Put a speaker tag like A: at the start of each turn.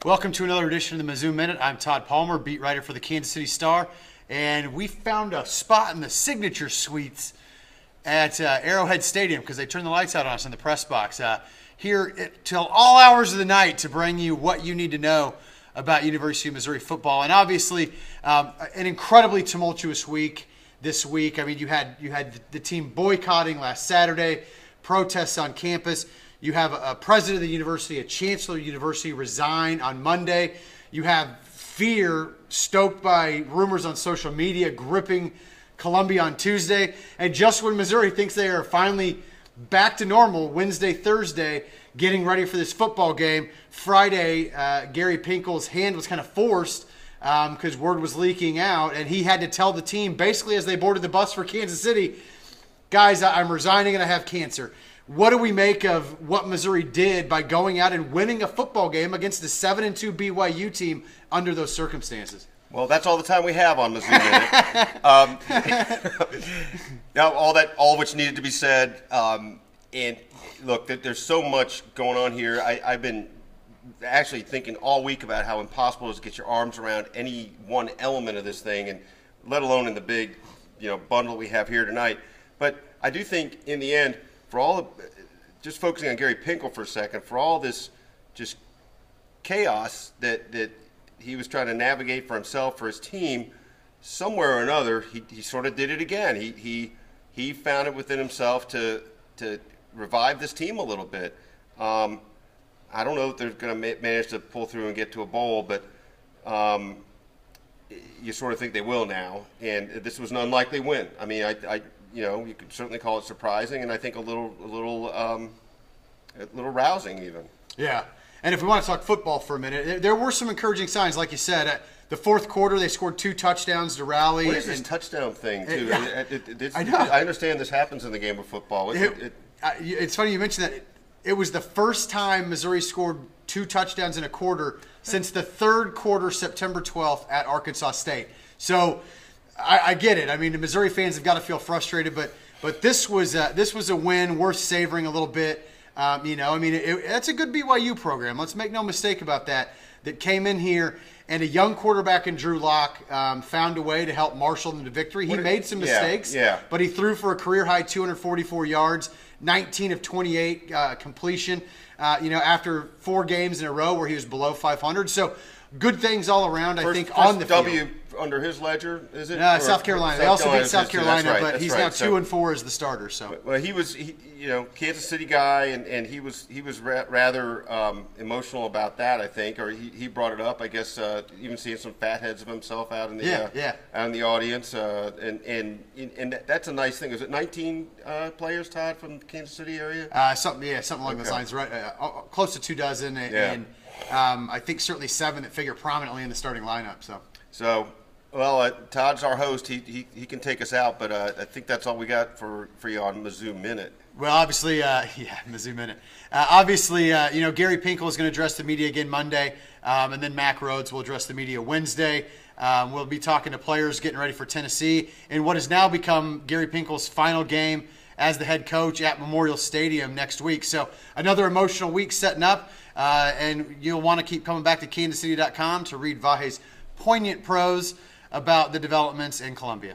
A: Welcome to another edition of the Mizzou Minute. I'm Todd Palmer, beat writer for the Kansas City Star, and we found a spot in the signature suites at Arrowhead Stadium because they turned the lights out on us in the press box. Here till all hours of the night to bring you what you need to know about University of Missouri football, and obviously an incredibly tumultuous week this week. I mean, you had the team boycotting last Saturday, protests on campus. You have a president of the university, a chancellor of the university resign on Monday. You have fear stoked by rumors on social media gripping Columbia on Tuesday. And just when Missouri thinks they are finally back to normal, Wednesday, Thursday, getting ready for this football game, Friday, Gary Pinkel's hand was kind of forced because word was leaking out, and he had to tell the team basically as they boarded the bus for Kansas City, guys, I'm resigning and I have cancer. What do we make of what Missouri did by going out and winning a football game against the 7-2 BYU team under those circumstances?
B: Well, that's all the time we have on Mizzou Minute. Now, all which needed to be said. And look, there's so much going on here. I've been actually thinking all week about how impossible it is to get your arms around any one element of this thing, and let alone in the big, bundle we have here tonight. But I do think in the end, for all just focusing on Gary Pinkel for a second, for all this just chaos that he was trying to navigate for himself, for his team, somewhere or another, he sort of did it again. He found it within himself to revive this team a little bit. I don't know if they're going to manage to pull through and get to a bowl, but you sort of think they will now. And this was an unlikely win. I mean, you could certainly call it surprising, and I think a little rousing even.
A: Yeah, and if we want to talk football for a minute, there were some encouraging signs, like you said. The fourth quarter, they scored 2 touchdowns to rally.
B: What is this touchdown thing, too?
A: I know.
B: I understand this happens in the game of football.
A: It's funny you mentioned that. It was the first time Missouri scored 2 touchdowns in a quarter since the third quarter, September 12th at Arkansas State. So I get it. I mean, the Missouri fans have got to feel frustrated, but this was a win worth savoring a little bit. That's a good BYU program. Let's make no mistake about that. That came in here, and a young quarterback in Drew Lock found a way to help marshal them to victory. He made some mistakes, but he threw for a career-high 244 yards, 19 of 28 completion, after 4 games in a row where he was below 500. So good things all around, I think, on the field.
B: W under his ledger, is it?
A: South Carolina. They also beat South Carolina, but he's now 2-4 as the starter. So,
B: well, he was, Kansas City guy, and he was rather emotional about that, I think, or he brought it up. I guess even seeing some fat heads of himself out in the out in the audience, and that's a nice thing. Is it 19 players, Todd, from the Kansas City area?
A: Something along those lines, right? Close to 2 dozen, and I think certainly 7 that figure prominently in the starting lineup.
B: So. Well, Todd's our host. He can take us out, but I think that's all we got for you on Mizzou Minute.
A: Well, obviously, Mizzou Minute. Obviously, Gary Pinkel is going to address the media again Monday, and then Mack Rhoades will address the media Wednesday. We'll be talking to players getting ready for Tennessee in what has now become Gary Pinkel's final game as the head coach at Memorial Stadium next week. So another emotional week setting up, and you'll want to keep coming back to kansascity.com to read Vahe's poignant prose about the developments in Columbia.